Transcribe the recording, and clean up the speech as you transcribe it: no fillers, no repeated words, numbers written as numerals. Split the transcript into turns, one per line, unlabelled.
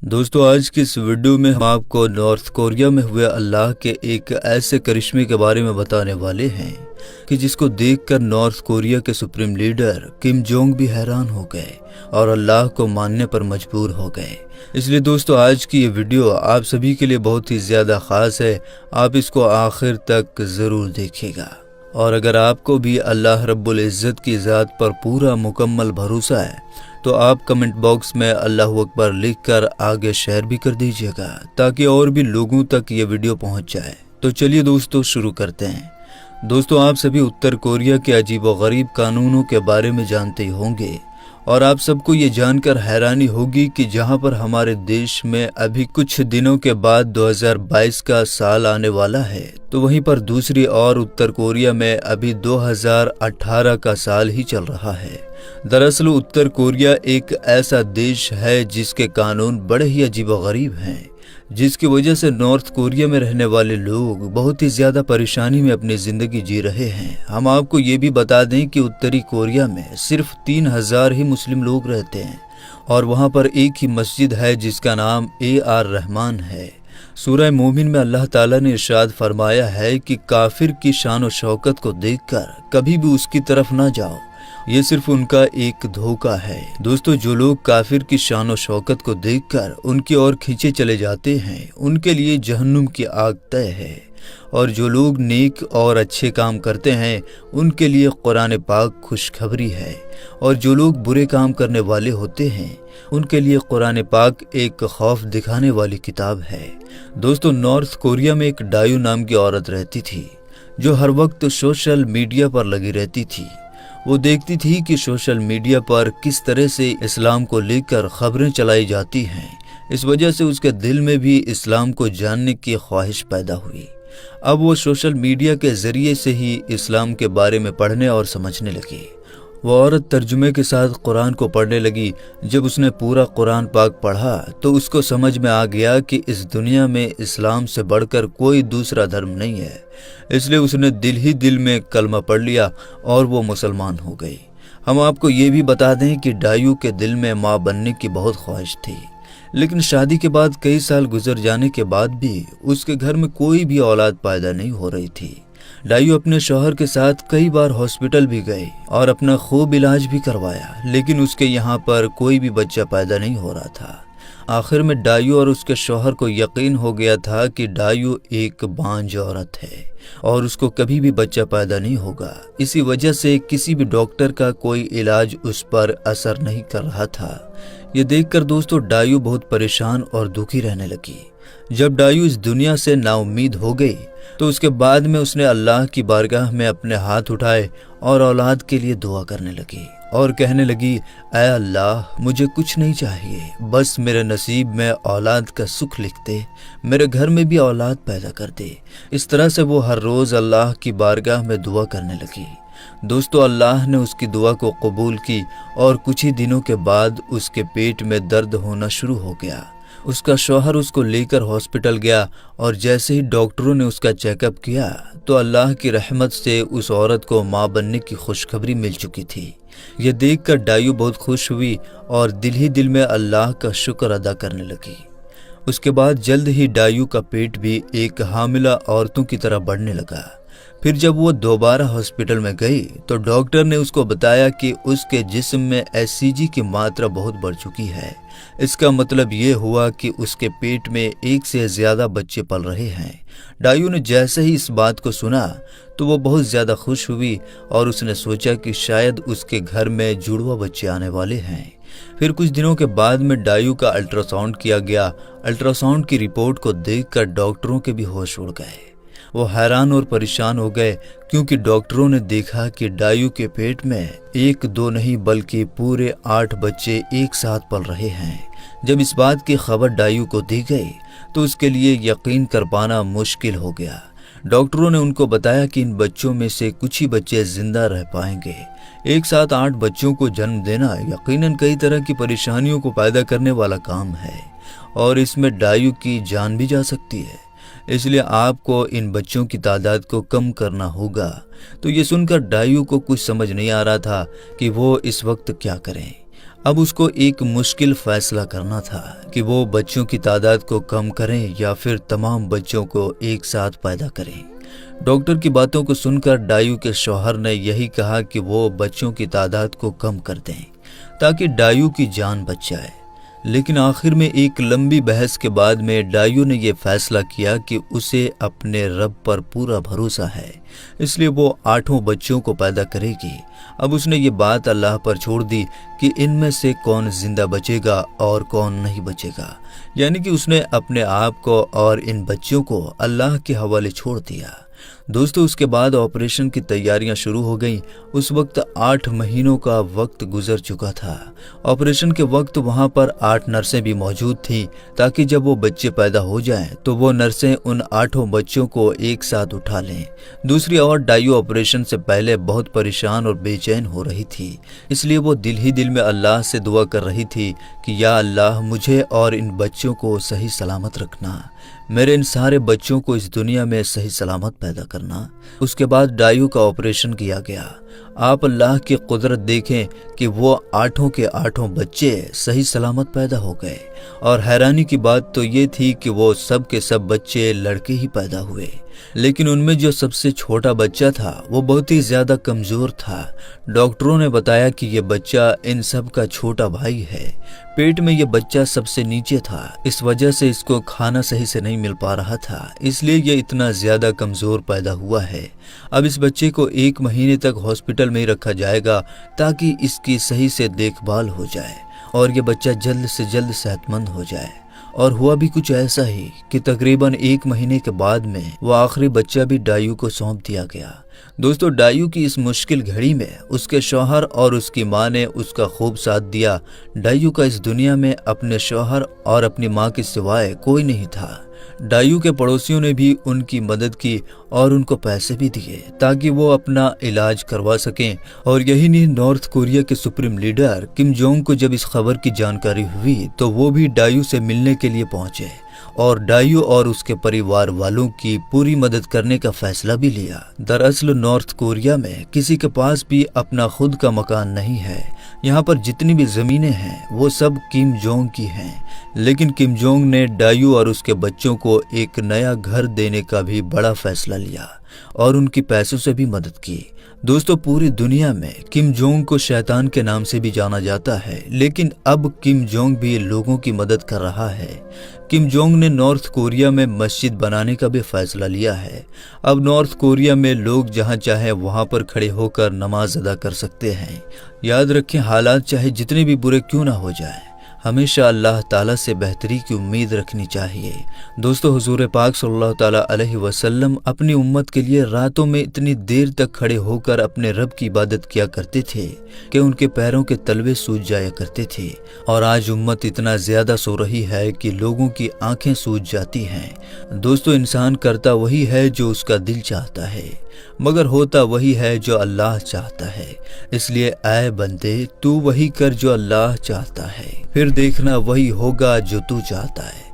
دوستو آج کی اس ویڈیو میں ہم آپ کو نارتھ کوریا میں ہوئے اللہ کے ایک ایسے کرشمے کے بارے میں بتانے والے ہیں کہ جس کو دیکھ کر نارتھ کوریا کے سپریم لیڈر کم جونگ بھی حیران ہو گئے اور اللہ کو ماننے پر مجبور ہو گئے۔ اس لیے دوستو آج کی یہ ویڈیو آپ سبھی کے لیے بہت ہی زیادہ خاص ہے، آپ اس کو آخر تک ضرور دیکھیے گا۔ اور اگر آپ کو بھی اللہ رب العزت کی ذات پر پورا مکمل بھروسہ ہے تو آپ کمنٹ باکس میں اللہ اکبر لکھ کر آگے شیئر بھی کر دیجیے گا تاکہ اور بھی لوگوں تک یہ ویڈیو پہنچ جائے۔ تو چلیے دوستو شروع کرتے ہیں۔ دوستو آپ سبھی اتر کوریا کے عجیب و غریب قانونوں کے بارے میں جانتے ہی ہوں گے، اور آپ سب کو یہ جان کر حیرانی ہوگی کہ جہاں پر ہمارے دیش میں ابھی کچھ دنوں کے بعد 2022 کا سال آنے والا ہے، تو وہیں پر دوسری اور اتر کوریا میں ابھی 2018 کا سال ہی چل رہا ہے۔ دراصل اتر کوریا ایک ایسا دیش ہے جس کے قانون بڑے ہی عجیب و غریب ہیں، جس کی وجہ سے نارتھ کوریا میں رہنے والے لوگ بہت ہی زیادہ پریشانی میں اپنی زندگی جی رہے ہیں۔ ہم آپ کو یہ بھی بتا دیں کہ اتری کوریا میں صرف 3000 ہی مسلم لوگ رہتے ہیں، اور وہاں پر ایک ہی مسجد ہے جس کا نام AR رحمان ہے۔ سورہ مومن میں اللہ تعالیٰ نے ارشاد فرمایا ہے کہ کافر کی شان و شوکت کو دیکھ کر کبھی بھی اس کی طرف نہ جاؤ، یہ صرف ان کا ایک دھوکہ ہے۔ دوستو جو لوگ کافر کی شان و شوکت کو دیکھ کر ان کی اور کھینچے چلے جاتے ہیں، ان کے لیے جہنم کی آگ طے ہے، اور جو لوگ نیک اور اچھے کام کرتے ہیں ان کے لیے قرآن پاک خوشخبری ہے، اور جو لوگ برے کام کرنے والے ہوتے ہیں ان کے لیے قرآن پاک ایک خوف دکھانے والی کتاب ہے۔ دوستو نارتھ کوریا میں ایک ڈایو نام کی عورت رہتی تھی جو ہر وقت سوشل میڈیا پر لگی رہتی تھی۔ وہ دیکھتی تھی کہ سوشل میڈیا پر کس طرح سے اسلام کو لے کر خبریں چلائی جاتی ہیں، اس وجہ سے اس کے دل میں بھی اسلام کو جاننے کی خواہش پیدا ہوئی۔ اب وہ سوشل میڈیا کے ذریعے سے ہی اسلام کے بارے میں پڑھنے اور سمجھنے لگی۔ وہ عورت ترجمے کے ساتھ قرآن کو پڑھنے لگی۔ جب اس نے پورا قرآن پاک پڑھا تو اس کو سمجھ میں آ گیا کہ اس دنیا میں اسلام سے بڑھ کر کوئی دوسرا دھرم نہیں ہے، اس لیے اس نے دل میں کلمہ پڑھ لیا اور وہ مسلمان ہو گئی۔ ہم آپ کو یہ بھی بتا دیں کہ ڈایو کے دل میں ماں بننے کی بہت خواہش تھی، لیکن شادی کے بعد کئی سال گزر جانے کے بعد بھی اس کے گھر میں کوئی بھی اولاد پیدا نہیں ہو رہی تھی۔ ڈایو اپنے شوہر کے ساتھ کئی بار ہاسپٹل بھی گئی اور اپنا خوب علاج بھی کروایا، لیکن اس کے یہاں پر کوئی بھی بچہ پیدا نہیں ہو رہا تھا۔ آخر میں ڈایو اور اس کے شوہر کو یقین ہو گیا تھا کہ ڈایو ایک بانجھ عورت ہے اور اس کو کبھی بھی بچہ پیدا نہیں ہوگا۔ اسی وجہ سے کسی بھی ڈاکٹر کا کوئی علاج اس پر اثر نہیں کر رہا تھا۔ یہ دیکھ کر دوستو ڈایو بہت پریشان اور دکھی رہنے لگی۔ جب ڈایو اس دنیا سے نا امید ہو گئی تو اس کے بعد میں اس نے اللہ کی بارگاہ میں اپنے ہاتھ اٹھائے اور اولاد کے لیے دعا کرنے لگی اور کہنے لگی، اے اللہ مجھے کچھ نہیں چاہیے، بس میرے نصیب میں اولاد کا سکھ لکھ دے، میرے گھر میں بھی اولاد پیدا کر دے۔ اس طرح سے وہ ہر روز اللہ کی بارگاہ میں دعا کرنے لگی۔ دوستو اللہ نے اس کی دعا کو قبول کی اور کچھ ہی دنوں کے بعد اس کے پیٹ میں درد ہونا شروع ہو گیا۔ اس کا شوہر اس کو لے کر ہاسپٹل گیا اور جیسے ہی ڈاکٹروں نے اس کا چیک اپ کیا تو اللہ کی رحمت سے اس عورت کو ماں بننے کی خوشخبری مل چکی تھی۔ یہ دیکھ کر ڈایو بہت خوش ہوئی اور دل میں اللہ کا شکر ادا کرنے لگی۔ اس کے بعد جلد ہی ڈایو کا پیٹ بھی ایک حاملہ عورتوں کی طرح بڑھنے لگا۔ پھر جب وہ دوبارہ ہاسپٹل میں گئی تو ڈاکٹر نے اس کو بتایا کہ اس کے جسم میں HCG کی ماترا بہت بڑھ چکی ہے۔ اس کا مطلب یہ ہوا کہ اس کے پیٹ میں ایک سے زیادہ بچے پل رہے ہیں۔ ڈایو نے جیسے ہی اس بات کو سنا تو وہ بہت زیادہ خوش ہوئی اور اس نے سوچا کہ شاید اس کے گھر میں جڑواں بچے آنے والے ہیں۔ پھر کچھ دنوں کے بعد میں ڈایو کا الٹرا ساؤنڈ کیا گیا۔ الٹرا ساؤنڈ کی رپورٹ کو دیکھ کر ڈاکٹروں کے بھی ہوش اڑ گئے۔ وہ حیران اور پریشان ہو گئے کیونکہ ڈاکٹروں نے دیکھا کہ ڈایو کے پیٹ میں 1-2 نہیں بلکہ پورے 8 بچے ایک ساتھ پل رہے ہیں۔ جب اس بات کی خبر ڈایو کو دی گئی تو اس کے لیے یقین کر پانا مشکل ہو گیا۔ ڈاکٹروں نے ان کو بتایا کہ ان بچوں میں سے کچھ ہی بچے زندہ رہ پائیں گے۔ ایک ساتھ 8 بچوں کو جنم دینا یقیناً کئی طرح کی پریشانیوں کو پیدا کرنے والا کام ہے، اور اس میں ڈایو کی جان بھی جا سکتی ہے۔ اس لیے آپ کو ان بچوں کی تعداد کو کم کرنا ہوگا۔ تو یہ سن کر ڈایو کو کچھ سمجھ نہیں آ رہا تھا کہ وہ اس وقت کیا کریں۔ اب اس کو ایک مشکل فیصلہ کرنا تھا کہ وہ بچوں کی تعداد کو کم کریں یا پھر تمام بچوں کو ایک ساتھ پیدا کریں۔ ڈاکٹر کی باتوں کو سن کر ڈایو کے شوہر نے یہی کہا کہ وہ بچوں کی تعداد کو کم کر دیں تاکہ ڈایو کی جان بچ جائے، لیکن آخر میں ایک لمبی بحث کے بعد میں ڈایو نے یہ فیصلہ کیا کہ اسے اپنے رب پر پورا بھروسہ ہے، اس لیے وہ 8 بچوں کو پیدا کرے گی۔ اب اس نے یہ بات اللہ پر چھوڑ دی کہ ان میں سے کون زندہ بچے گا اور کون نہیں بچے گا، یعنی کہ اس نے اپنے آپ کو اور ان بچوں کو اللہ کے حوالے چھوڑ دیا۔ دوستو، اس کے بعد آپریشن کی تیاریاں شروع ہو گئیں۔ اس وقت 8 مہینوں کا وقت گزر چکا تھا۔ آپریشن کے وقت وہاں پر 8 نرسیں بھی موجود تھیں تاکہ جب وہ بچے پیدا ہو جائیں تو وہ نرسیں ان 8 بچوں کو ایک ساتھ اٹھا لیں۔ دوسری اور ڈایو آپریشن سے پہلے بہت پریشان اور بے چین ہو رہی تھی، اس لیے وہ دل ہی دل میں اللہ سے دعا کر رہی تھی کہ یا اللہ، مجھے اور ان بچوں کو صحیح سلامت رکھنا، میرے ان سارے بچوں کو اس دنیا میں صحیح سلامت پیدا کرنا۔ اس کے بعد ڈایو کا آپریشن کیا گیا۔ آپ اللہ کی قدرت دیکھیں کہ وہ 8 کے 8 بچے صحیح سلامت پیدا ہو گئے، اور حیرانی کی بات تو یہ تھی کہ وہ سب کے سب بچے لڑکے ہی پیدا ہوئے، لیکن ان میں جو سب سے چھوٹا بچہ تھا وہ بہت ہی زیادہ کمزور تھا۔ ڈاکٹروں نے بتایا کہ یہ بچہ ان سب کا چھوٹا بھائی ہے۔ پیٹ میں یہ بچہ سب سے نیچے تھا، اس وجہ سے اس کو کھانا صحیح سے نہیں مل پا رہا تھا، اس لیے یہ اتنا زیادہ کمزور پیدا ہوا ہے۔ اب اس بچے کو 1 مہینے تک ہاسپٹل میں ہی رکھا جائے گا تاکہ اس کی صحیح سے دیکھ بھال ہو جائے اور یہ بچہ جلد سے جلد صحت مند ہو جائے۔ اور ہوا بھی کچھ ایسا ہی کہ تقریباً 1 مہینے کے بعد میں وہ آخری بچہ بھی ڈایو کو سونپ دیا گیا۔ دوستو، ڈایو کی اس مشکل گھڑی میں اس کے شوہر اور اس کی ماں نے اس کا خوب ساتھ دیا۔ ڈایو کا اس دنیا میں اپنے شوہر اور اپنی ماں کے سوائے کوئی نہیں تھا۔ ڈایو کے پڑوسیوں نے بھی ان کی مدد کی اور ان کو پیسے بھی دیے تاکہ وہ اپنا علاج کروا سکیں۔ اور یہی نہیں، نارتھ کوریا کے سپریم لیڈر کم جونگ کو جب اس خبر کی جانکاری ہوئی تو وہ بھی ڈایو سے ملنے کے لیے پہنچے اور ڈایو اور اس کے پریوار والوں کی پوری مدد کرنے کا فیصلہ بھی لیا۔ دراصل نارتھ کوریا میں کسی کے پاس بھی اپنا خود کا مکان نہیں ہے۔ یہاں پر جتنی بھی زمینیں ہیں وہ سب کم جونگ کی ہیں، لیکن کم جونگ نے ڈایو اور اس کے بچوں کو ایک نیا گھر دینے کا بھی بڑا فیصلہ لیا اور ان کی پیسوں سے بھی مدد کی۔ دوستو، پوری دنیا میں کم جونگ کو شیطان کے نام سے بھی جانا جاتا ہے، لیکن اب کم جونگ بھی لوگوں کی مدد کر رہا ہے۔ کم جونگ نے نارتھ کوریا میں مسجد بنانے کا بھی فیصلہ لیا ہے۔ اب نارتھ کوریا میں لوگ جہاں چاہیں وہاں پر کھڑے ہو کر نماز ادا کر سکتے ہیں۔ یاد رکھیں، حالات چاہے جتنے بھی برے کیوں نہ ہو جائیں، ہمیشہ اللہ تعالیٰ سے بہتری کی امید رکھنی چاہیے۔ دوستو، حضور پاک صلی اللہ تعالیٰ علیہ وسلم اپنی امت کے لیے راتوں میں اتنی دیر تک کھڑے ہو کر اپنے رب کی عبادت کیا کرتے تھے کہ ان کے پیروں کے تلوے سوج جایا کرتے تھے، اور آج امت اتنا زیادہ سو رہی ہے کہ لوگوں کی آنکھیں سوج جاتی ہیں۔ دوستو، انسان کرتا وہی ہے جو اس کا دل چاہتا ہے، مگر ہوتا وہی ہے جو اللہ چاہتا ہے۔ اس لیے اے بندے، تو وہی کر جو اللہ چاہتا ہے، پھر دیکھنا وہی ہوگا جو تو چاہتا ہے۔